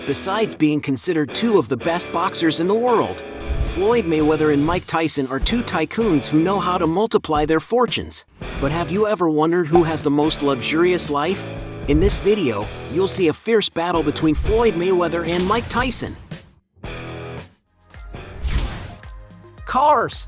Besides being considered two of the best boxers in the world, Floyd Mayweather and Mike Tyson are two tycoons who know how to multiply their fortunes. But have you ever wondered who has the most luxurious life? In this video, you'll see a fierce battle between Floyd Mayweather and Mike Tyson. Cars.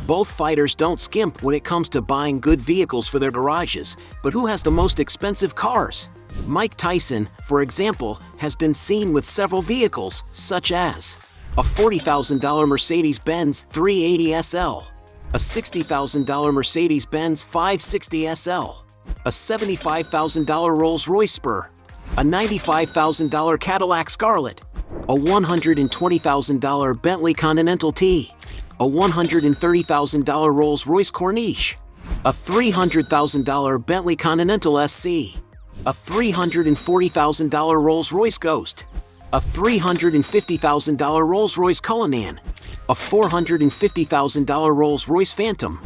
Both fighters don't skimp when it comes to buying good vehicles for their garages, but who has the most expensive cars? Mike Tyson, for example, has been seen with several vehicles, such as a $40,000 Mercedes-Benz 380 SL, a $60,000 Mercedes-Benz 560 SL, a $75,000 Rolls-Royce Spur, a $95,000 Cadillac Scarlet, a $120,000 Bentley Continental T, a $130,000 Rolls-Royce Corniche, a $300,000 Bentley Continental SC, a $340,000 Rolls-Royce Ghost, a $350,000 Rolls-Royce Cullinan, a $450,000 Rolls-Royce Phantom,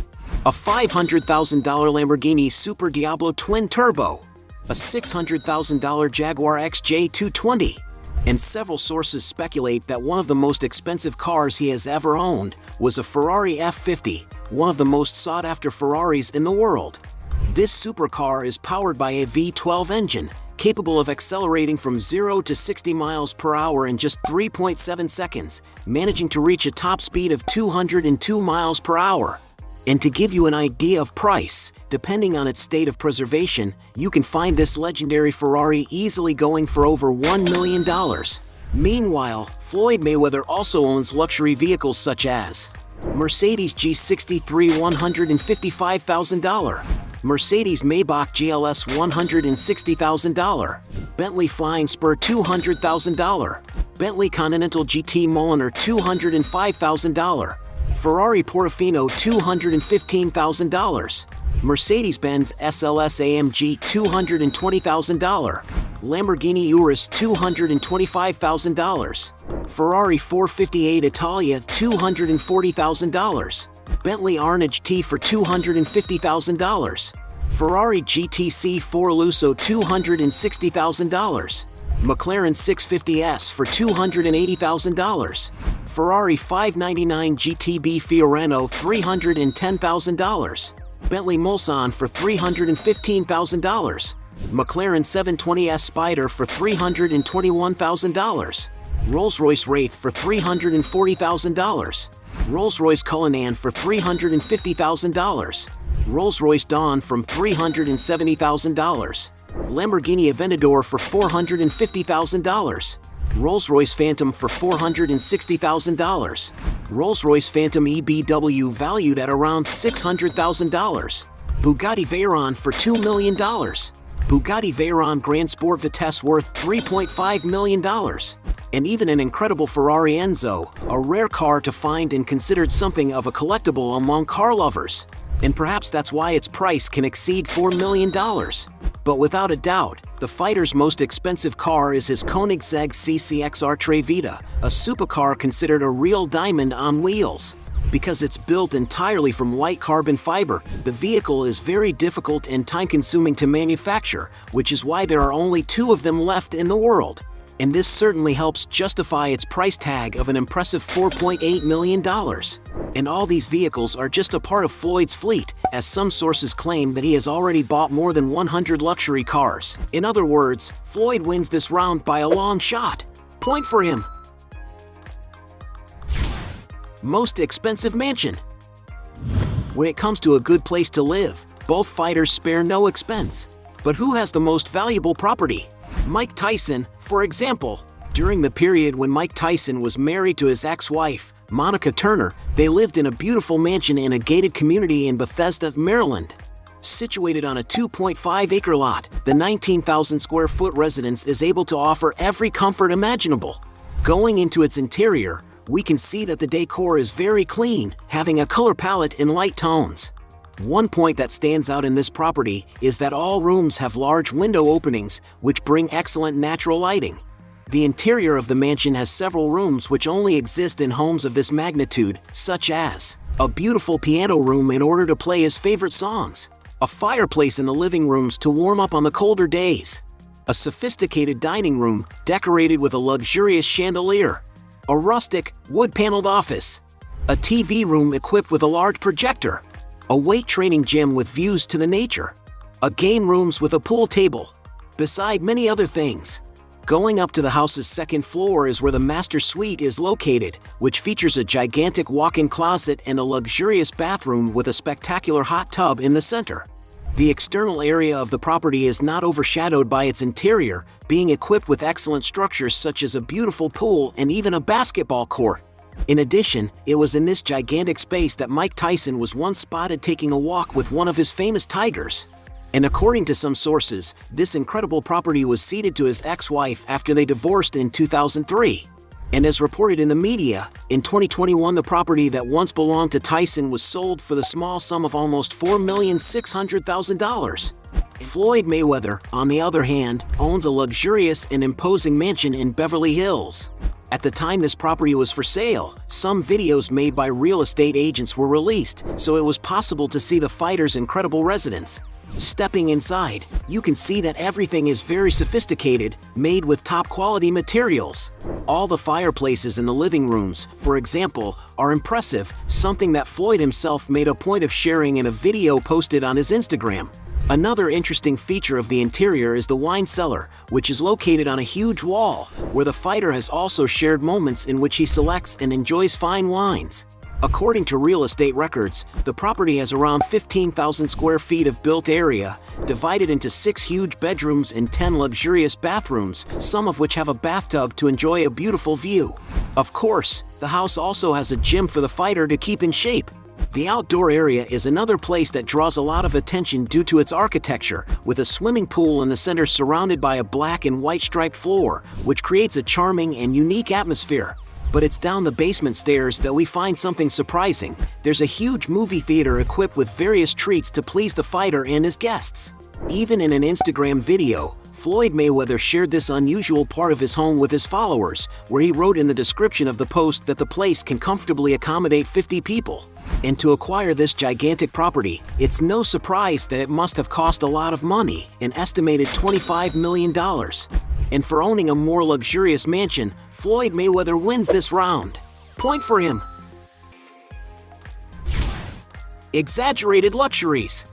a $500,000 Lamborghini Super Diablo Twin Turbo, a $600,000 Jaguar XJ220, and several sources speculate that one of the most expensive cars he has ever owned was a Ferrari F50, one of the most sought-after Ferraris in the world. This supercar is powered by a V12 engine, capable of accelerating from 0 to 60 miles per hour in just 3.7 seconds, managing to reach a top speed of 202 miles per hour. And to give you an idea of price, depending on its state of preservation, you can find this legendary Ferrari easily going for over $1 million. Meanwhile, Floyd Mayweather also owns luxury vehicles such as Mercedes G63 $155,000, Mercedes Maybach GLS $160,000, Bentley Flying Spur $200,000, Bentley Continental GT Mulliner $205,000, Ferrari Portofino $215,000, Mercedes-Benz SLS AMG $220,000, Lamborghini Urus $225,000, Ferrari 458 Italia $240,000, Bentley Arnage T for $250,000, Ferrari GTC 4 Lusso $260,000, McLaren 650S for $280,000, Ferrari 599 GTB Fiorano $310,000, Bentley Mulsanne for $315,000, McLaren 720S Spider for $321,000, Rolls-Royce Wraith for $340,000, Rolls-Royce Cullinan for $350,000, Rolls-Royce Dawn from $370,000, Lamborghini Aventador for $450,000, Rolls-Royce Phantom for $460,000, Rolls-Royce Phantom EBW valued at around $600,000, Bugatti Veyron for $2 million, Bugatti Veyron Grand Sport Vitesse worth $3.5 million, and even an incredible Ferrari Enzo, a rare car to find and considered something of a collectible among car lovers. And perhaps that's why its price can exceed $4 million. But without a doubt, the fighter's most expensive car is his Koenigsegg CCXR Tre Vita, a supercar considered a real diamond on wheels. Because it's built entirely from white carbon fiber, the vehicle is very difficult and time-consuming to manufacture, which is why there are only two of them left in the world. And this certainly helps justify its price tag of an impressive $4.8 million. And all these vehicles are just a part of Floyd's fleet, as some sources claim that he has already bought more than 100 luxury cars. In other words, Floyd wins this round by a long shot. Point for him. Most expensive mansion. When it comes to a good place to live, both fighters spare no expense. But who has the most valuable property? Mike Tyson, for example. During the period when Mike Tyson was married to his ex-wife, Monica Turner, they lived in a beautiful mansion in a gated community in Bethesda, Maryland. Situated on a 2.5-acre lot, the 19,000 square foot residence is able to offer every comfort imaginable. Going into its interior, we can see that the decor is very clean, having a color palette in light tones. One point that stands out in this property is that all rooms have large window openings, which bring excellent natural lighting. The interior of the mansion has several rooms which only exist in homes of this magnitude, such as a beautiful piano room in order to play his favorite songs, a fireplace in the living rooms to warm up on the colder days, a sophisticated dining room decorated with a luxurious chandelier, a rustic, wood-paneled office, a TV room equipped with a large projector, a weight training gym with views to the nature, a game rooms with a pool table, beside many other things. Going up to the house's second floor is where the master suite is located, which features a gigantic walk-in closet and a luxurious bathroom with a spectacular hot tub in the center. The external area of the property is not overshadowed by its interior, being equipped with excellent structures such as a beautiful pool and even a basketball court. In addition, it was in this gigantic space that Mike Tyson was once spotted taking a walk with one of his famous tigers. And according to some sources, this incredible property was ceded to his ex-wife after they divorced in 2003. And as reported in the media, in 2021 the property that once belonged to Tyson was sold for the small sum of almost $4,600,000. Floyd Mayweather, on the other hand, owns a luxurious and imposing mansion in Beverly Hills. At the time this property was for sale, some videos made by real estate agents were released, so it was possible to see the fighter's incredible residence. Stepping inside, you can see that everything is very sophisticated, made with top-quality materials. All the fireplaces in the living rooms, for example, are impressive, something that Floyd himself made a point of sharing in a video posted on his Instagram. Another interesting feature of the interior is the wine cellar, which is located on a huge wall, where the fighter has also shared moments in which he selects and enjoys fine wines. According to real estate records, the property has around 15,000 square feet of built area, divided into 6 huge bedrooms and 10 luxurious bathrooms, some of which have a bathtub to enjoy a beautiful view. Of course, the house also has a gym for the fighter to keep in shape. The outdoor area is another place that draws a lot of attention due to its architecture, with a swimming pool in the center surrounded by a black and white striped floor, which creates a charming and unique atmosphere. But it's down the basement stairs that we find something surprising. There's a huge movie theater equipped with various treats to please the fighter and his guests. Even in an Instagram video, Floyd Mayweather shared this unusual part of his home with his followers, where he wrote in the description of the post that the place can comfortably accommodate 50 people. And to acquire this gigantic property, it's no surprise that it must have cost a lot of money, an estimated $25 million. And for owning a more luxurious mansion, Floyd Mayweather wins this round. Point for him. Exaggerated luxuries.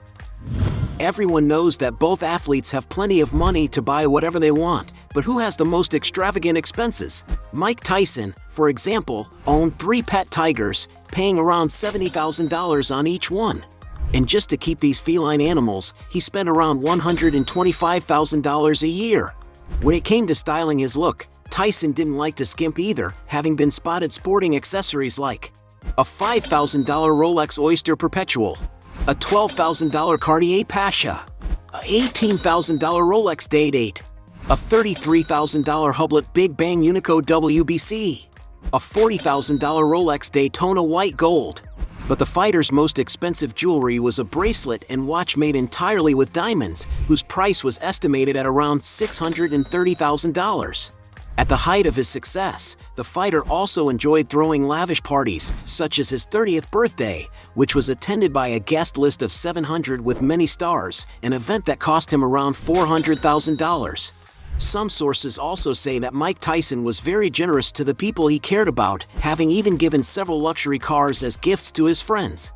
Everyone knows that both athletes have plenty of money to buy whatever they want, but who has the most extravagant expenses? Mike Tyson, for example, owned 3 pet tigers, paying around $70,000 on each one. And just to keep these feline animals, he spent around $125,000 a year. When it came to styling his look, Tyson didn't like to skimp either, having been spotted sporting accessories like a $5,000 Rolex Oyster Perpetual, a $12,000 Cartier Pasha, a $18,000 Rolex Day-Date, a $33,000 Hublot Big Bang Unico WBC, a $40,000 Rolex Daytona White Gold. But the fighter's most expensive jewelry was a bracelet and watch made entirely with diamonds, whose price was estimated at around $630,000. At the height of his success, the fighter also enjoyed throwing lavish parties, such as his 30th birthday, which was attended by a guest list of 700 with many stars, an event that cost him around $400,000. Some sources also say that Mike Tyson was very generous to the people he cared about, having even given several luxury cars as gifts to his friends.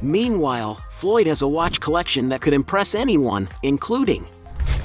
Meanwhile, Floyd has a watch collection that could impress anyone, including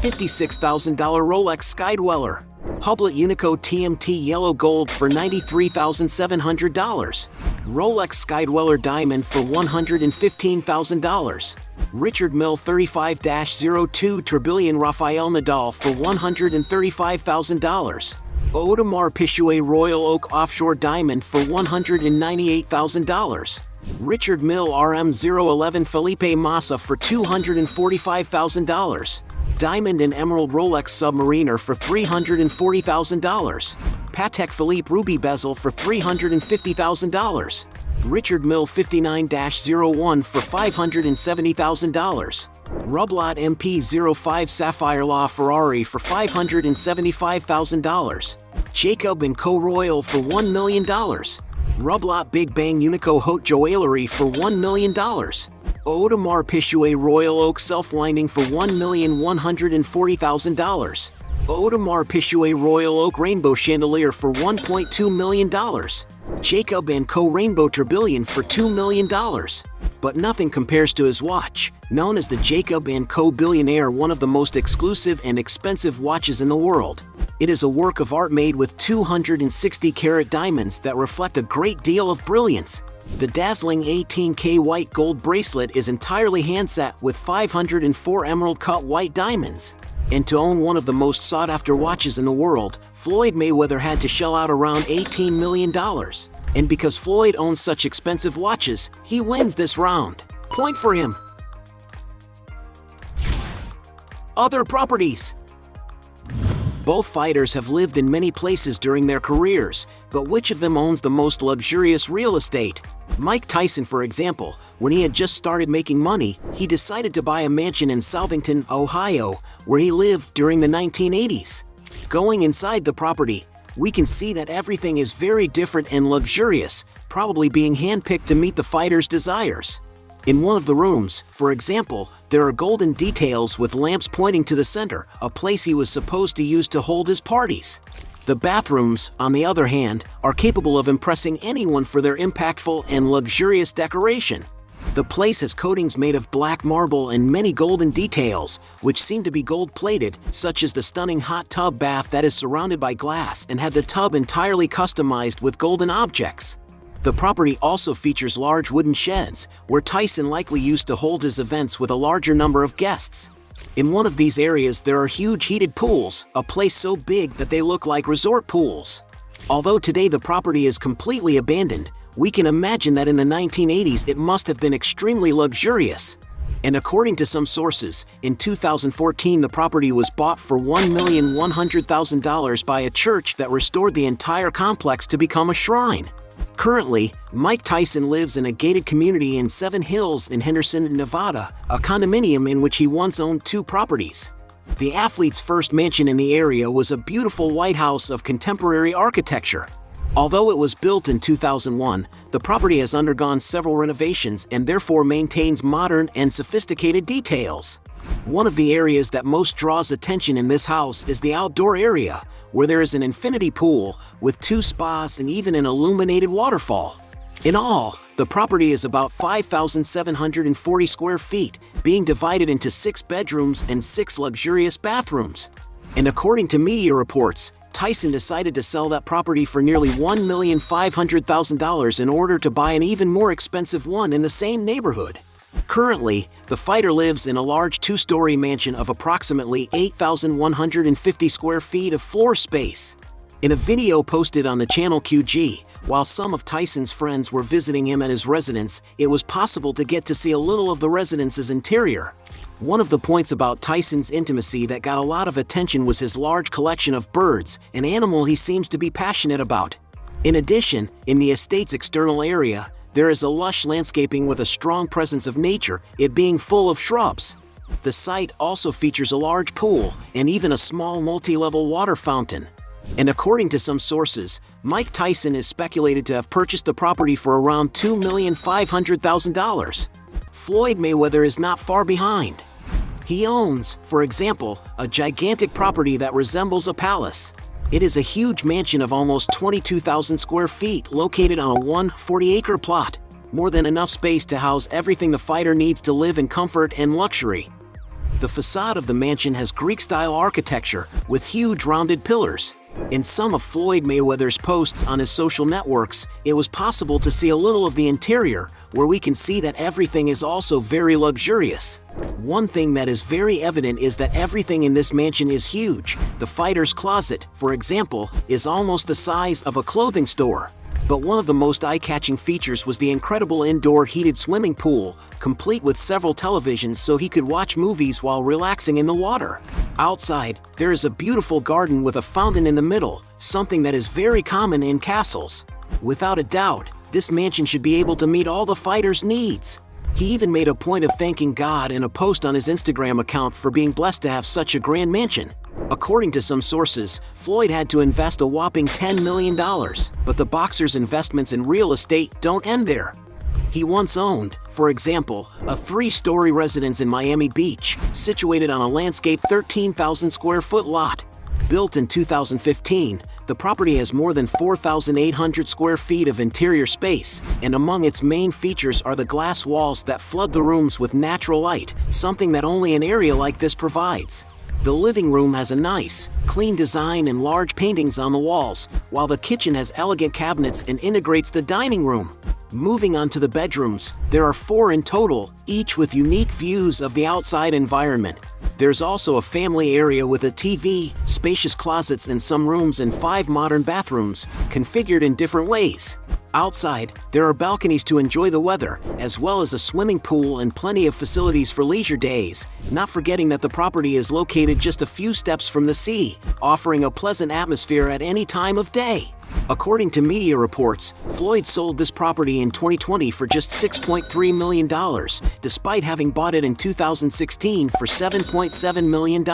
$56,000 Rolex Skydweller, Hublot Unico TMT Yellow Gold for $93,700, Rolex Skydweller Diamond for $115,000, Richard Mille 35-02 Tourbillon Rafael Nadal for $135,000, Audemars Piguet Royal Oak Offshore Diamond for $198,000, Richard Mille RM011 Felipe Massa for $245,000, Diamond and Emerald Rolex Submariner for $340,000, Patek Philippe Ruby Bezel for $350,000, Richard Mille 59-01 for $570,000, Hublot MP05 Sapphire La Ferrari for $575,000, Jacob & Co Royal for $1 million, Hublot Big Bang Unico Haute Joaillerie for $1 million, Audemars Piguet Royal Oak Self-Winding for $1,140,000, Audemars Piguet Royal Oak Rainbow Chandelier for $1.2 million. Jacob & Co. Rainbow Tourbillon for $2 million. But nothing compares to his watch, known as the Jacob & Co. Billionaire, one of the most exclusive and expensive watches in the world. It is a work of art made with 260-carat diamonds that reflect a great deal of brilliance. The dazzling 18K white gold bracelet is entirely handset with 504 emerald-cut white diamonds. And to own one of the most sought-after watches in the world, Floyd Mayweather had to shell out around $18 million. And because Floyd owns such expensive watches, he wins this round. Point for him. Other properties. Both fighters have lived in many places during their careers, but which of them owns the most luxurious real estate? Mike Tyson, for example, when he had just started making money, he decided to buy a mansion in Southington, Ohio, where he lived during the 1980s. Going inside the property, we can see that everything is very different and luxurious, probably being handpicked to meet the fighter's desires. In one of the rooms, for example, there are golden details with lamps pointing to the center, a place he was supposed to use to hold his parties. The bathrooms, on the other hand, are capable of impressing anyone for their impactful and luxurious decoration. The place has coatings made of black marble and many golden details, which seem to be gold-plated, such as the stunning hot tub bath that is surrounded by glass and had the tub entirely customized with golden objects. The property also features large wooden sheds, where Tyson likely used to hold his events with a larger number of guests. In one of these areas there are huge heated pools, a place so big that they look like resort pools. Although today the property is completely abandoned, we can imagine that in the 1980s it must have been extremely luxurious. And according to some sources, in 2014 the property was bought for $1,100,000 by a church that restored the entire complex to become a shrine. Currently, Mike Tyson lives in a gated community in Seven Hills in Henderson, Nevada, a condominium in which he once owned 2 properties. The athlete's first mansion in the area was a beautiful white house of contemporary architecture. Although it was built in 2001, the property has undergone several renovations and therefore maintains modern and sophisticated details. One of the areas that most draws attention in this house is the outdoor area, where there is an infinity pool with 2 spas and even an illuminated waterfall. In all, the property is about 5,740 square feet, being divided into 6 bedrooms and 6 luxurious bathrooms. And according to media reports, Tyson decided to sell that property for nearly $1,500,000 in order to buy an even more expensive one in the same neighborhood. Currently, the fighter lives in a large 2-story mansion of approximately 8,150 square feet of floor space. In a video posted on the channel QG, while some of Tyson's friends were visiting him at his residence, it was possible to get to see a little of the residence's interior. One of the points about Tyson's intimacy that got a lot of attention was his large collection of birds, an animal he seems to be passionate about. In addition, in the estate's external area, there is a lush landscaping with a strong presence of nature, it being full of shrubs. The site also features a large pool and even a small multi-level water fountain. And according to some sources, Mike Tyson is speculated to have purchased the property for around $2,500,000. Floyd Mayweather is not far behind. He owns, for example, a gigantic property that resembles a palace. It is a huge mansion of almost 22,000 square feet located on a 140-acre plot, more than enough space to house everything the fighter needs to live in comfort and luxury. The facade of the mansion has Greek-style architecture with huge rounded pillars. In some of Floyd Mayweather's posts on his social networks, it was possible to see a little of the interior, where we can see that everything is also very luxurious. One thing that is very evident is that everything in this mansion is huge. The fighter's closet, for example, is almost the size of a clothing store. But one of the most eye-catching features was the incredible indoor heated swimming pool, complete with several televisions so he could watch movies while relaxing in the water. Outside, there is a beautiful garden with a fountain in the middle, something that is very common in castles. Without a doubt, this mansion should be able to meet all the fighter's needs. He even made a point of thanking God in a post on his Instagram account for being blessed to have such a grand mansion. According to some sources, Floyd had to invest a whopping $10 million, but the boxer's investments in real estate don't end there. He once owned, for example, a 3-story residence in Miami Beach, situated on a landscaped 13,000 square foot lot. Built in 2015, the property has more than 4,800 square feet of interior space, and among its main features are the glass walls that flood the rooms with natural light, something that only an area like this provides. The living room has a nice, clean design and large paintings on the walls, while the kitchen has elegant cabinets and integrates the dining room. Moving on to the bedrooms, there are 4 in total, each with unique views of the outside environment. There's also a family area with a TV, spacious closets in some rooms and 5 modern bathrooms, configured in different ways. Outside, there are balconies to enjoy the weather, as well as a swimming pool and plenty of facilities for leisure days, not forgetting that the property is located just a few steps from the sea, offering a pleasant atmosphere at any time of day. According to media reports, Floyd sold this property in 2020 for just $6.3 million, despite having bought it in 2016 for $7.7 million.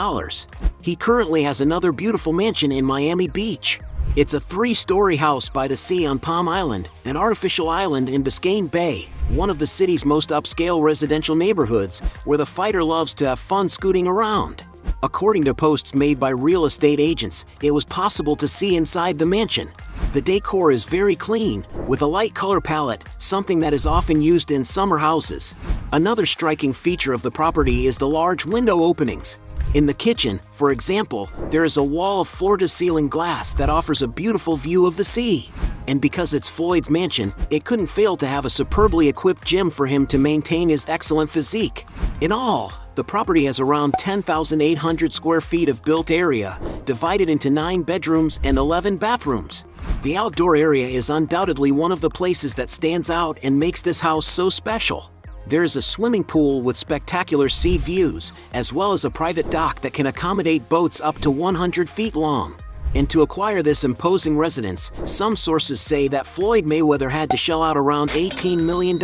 He currently has another beautiful mansion in Miami Beach. It's a 3-story house by the sea on Palm Island, an artificial island in Biscayne Bay, one of the city's most upscale residential neighborhoods, where the fighter loves to have fun scooting around. According to posts made by real estate agents, it was possible to see inside the mansion. The decor is very clean, with a light color palette, something that is often used in summer houses. Another striking feature of the property is the large window openings. In the kitchen, for example, there is a wall of floor-to-ceiling glass that offers a beautiful view of the sea. And because it's Floyd's mansion, it couldn't fail to have a superbly equipped gym for him to maintain his excellent physique. In all, the property has around 10,800 square feet of built area, divided into 9 bedrooms and 11 bathrooms. The outdoor area is undoubtedly one of the places that stands out and makes this house so special. There is a swimming pool with spectacular sea views, as well as a private dock that can accommodate boats up to 100 feet long. And to acquire this imposing residence, some sources say that Floyd Mayweather had to shell out around $18 million.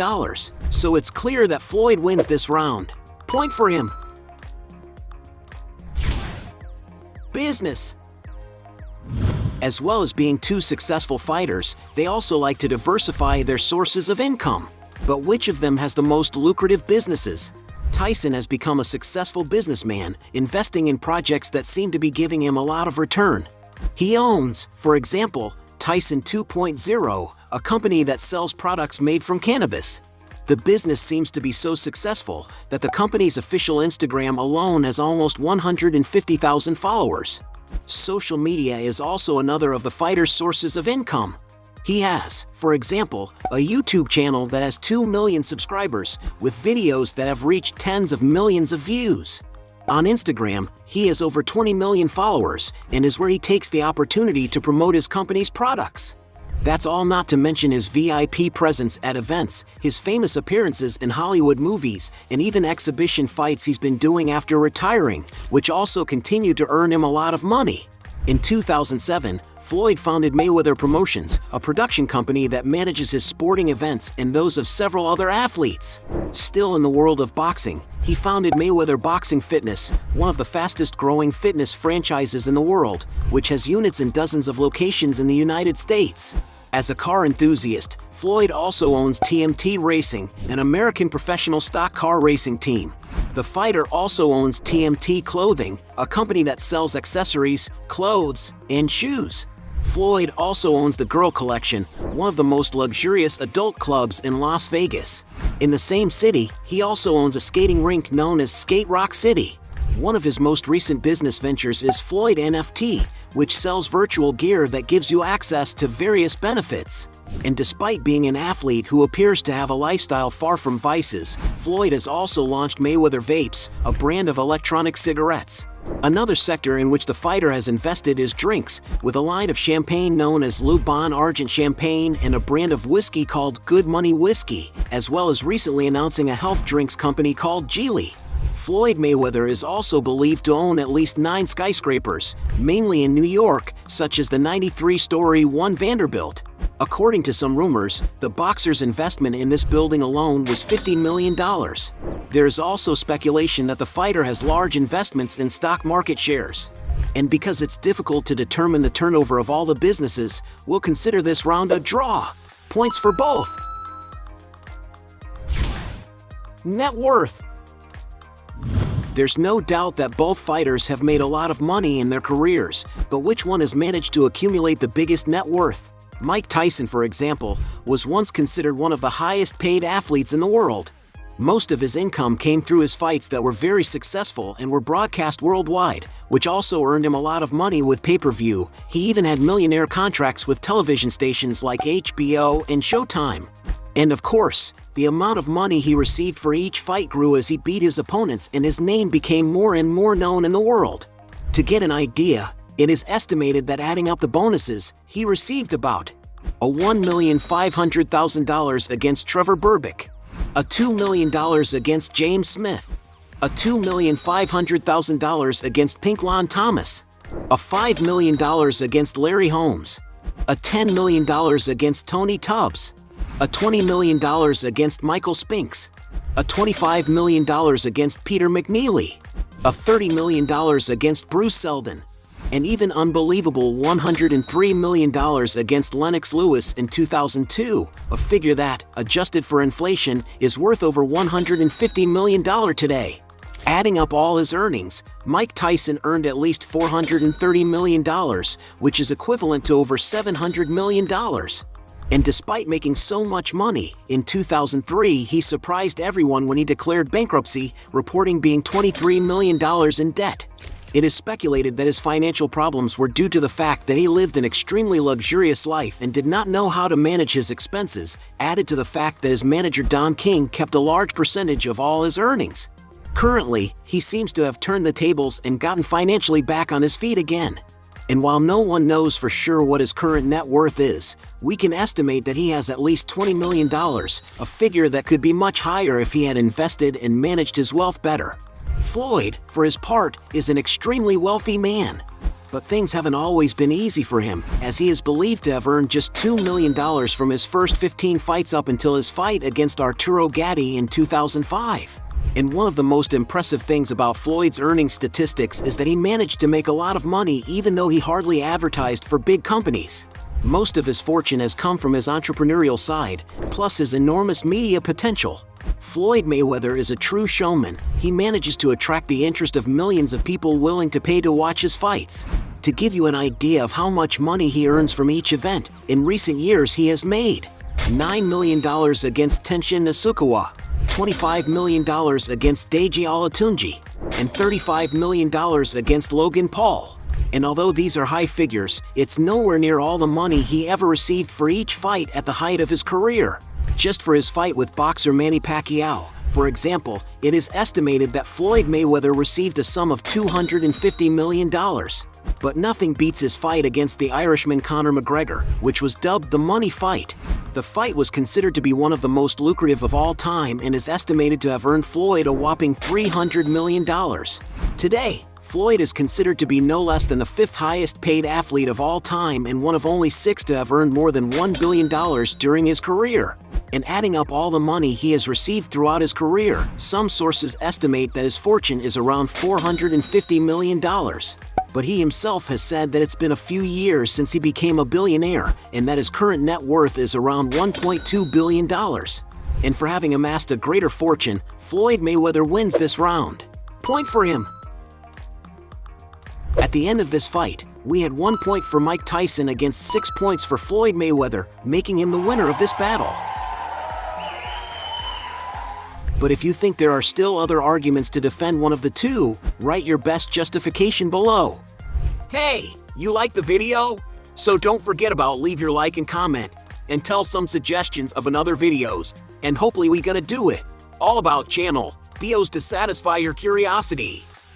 So it's clear that Floyd wins this round. Point for him. Business. As well as being 2 successful fighters, they also like to diversify their sources of income. But which of them has the most lucrative businesses? Tyson has become a successful businessman, investing in projects that seem to be giving him a lot of return. He owns, for example, Tyson 2.0, a company that sells products made from cannabis. The business seems to be so successful that the company's official Instagram alone has almost 150,000 followers. Social media is also another of the fighter's sources of income. He has, for example, a YouTube channel that has 2 million subscribers, with videos that have reached tens of millions of views. On Instagram, he has over 20 million followers and is where he takes the opportunity to promote his company's products. That's all not to mention his VIP presence at events, his famous appearances in Hollywood movies, and even exhibition fights he's been doing after retiring, which also continue to earn him a lot of money. In 2007, Floyd founded Mayweather Promotions, a production company that manages his sporting events and those of several other athletes. Still in the world of boxing, he founded Mayweather Boxing Fitness, one of the fastest-growing fitness franchises in the world, which has units in dozens of locations in the United States. As a car enthusiast, Floyd also owns TMT Racing, an American professional stock car racing team. The fighter also owns TMT Clothing, a company that sells accessories, clothes, and shoes. Floyd also owns the Girl Collection, one of the most luxurious adult clubs in Las Vegas. In the same city, he also owns a skating rink known as Skate Rock City. One of his most recent business ventures is Floyd NFT, which sells virtual gear that gives you access to various benefits. And despite being an athlete who appears to have a lifestyle far from vices, Floyd has also launched Mayweather Vapes, a brand of electronic cigarettes. Another sector in which the fighter has invested is drinks, with a line of champagne known as Le Bon Argent Champagne and a brand of whiskey called Good Money Whiskey, as well as recently announcing a health drinks company called Geely. Floyd Mayweather is also believed to own at least 9 skyscrapers, mainly in New York, such as the 93-story One Vanderbilt. According to some rumors, the boxer's investment in this building alone was $50 million. There is also speculation that the fighter has large investments in stock market shares. And because it's difficult to determine the turnover of all the businesses, we'll consider this round a draw. Points for both. Net worth. There's no doubt that both fighters have made a lot of money in their careers, but which one has managed to accumulate the biggest net worth? Mike Tyson, for example, was once considered one of the highest paid athletes in the world. Most of his income came through his fights that were very successful and were broadcast worldwide, which also earned him a lot of money with pay-per-view. He even had millionaire contracts with television stations like HBO and Showtime. And of course, the amount of money he received for each fight grew as he beat his opponents and his name became more and more known in the world. To get an idea, it is estimated that adding up the bonuses, he received about a $1,500,000 against Trevor Berbick, a $2 million against James Smith, a $2,500,000 against Pinklon Thomas, a $5 million against Larry Holmes, a $10 million against Tony Tubbs, a $20 million against Michael Spinks, a $25 million against Peter McNeely, a $30 million against Bruce Seldon, and even unbelievable $103 million against Lennox Lewis in 2002, a figure that, adjusted for inflation, is worth over $150 million today. Adding up all his earnings, Mike Tyson earned at least $430 million, which is equivalent to over $700 million. And despite making so much money, in 2003 he surprised everyone when he declared bankruptcy, reporting being $23 million in debt. It is speculated that his financial problems were due to the fact that he lived an extremely luxurious life and did not know how to manage his expenses, added to the fact that his manager Don King kept a large percentage of all his earnings. Currently, he seems to have turned the tables and gotten financially back on his feet again. And while no one knows for sure what his current net worth is, we can estimate that he has at least $20 million, a figure that could be much higher if he had invested and managed his wealth better. Floyd, for his part, is an extremely wealthy man. But things haven't always been easy for him, as he is believed to have earned just $2 million from his first 15 fights up until his fight against Arturo Gatti in 2005. And one of the most impressive things about Floyd's earning statistics is that he managed to make a lot of money even though he hardly advertised for big companies. Most of his fortune has come from his entrepreneurial side, plus his enormous media potential. Floyd Mayweather is a true showman. He manages to attract the interest of millions of people willing to pay to watch his fights. To give you an idea of how much money he earns from each event, in recent years he has made $9 million against Tenshin Nasukawa, $25 million against Deji Olatunji, and $35 million against Logan Paul. And although these are high figures, it's nowhere near all the money he ever received for each fight at the height of his career. Just for his fight with boxer Manny Pacquiao, for example, it is estimated that Floyd Mayweather received a sum of $250 million. But nothing beats his fight against the Irishman Conor McGregor, which was dubbed the money fight. The fight was considered to be one of the most lucrative of all time and is estimated to have earned Floyd a whopping $300 million. Today, Floyd is considered to be no less than the fifth highest paid athlete of all time and one of only 6 to have earned more than $1 billion during his career. And adding up all the money he has received throughout his career, some sources estimate that his fortune is around $450 million. But he himself has said that it's been a few years since he became a billionaire, and that his current net worth is around $1.2 billion. And for having amassed a greater fortune, Floyd Mayweather wins this round. Point for him. At the end of this fight, we had 1 point for Mike Tyson against 6 points for Floyd Mayweather, making him the winner of this battle. But if you think there are still other arguments to defend one of the two, write your best justification below. Hey, you like the video? So don't forget about leave your like and comment, and tell some suggestions of another videos, and hopefully we gonna do it. All about channel, deals to satisfy your curiosity.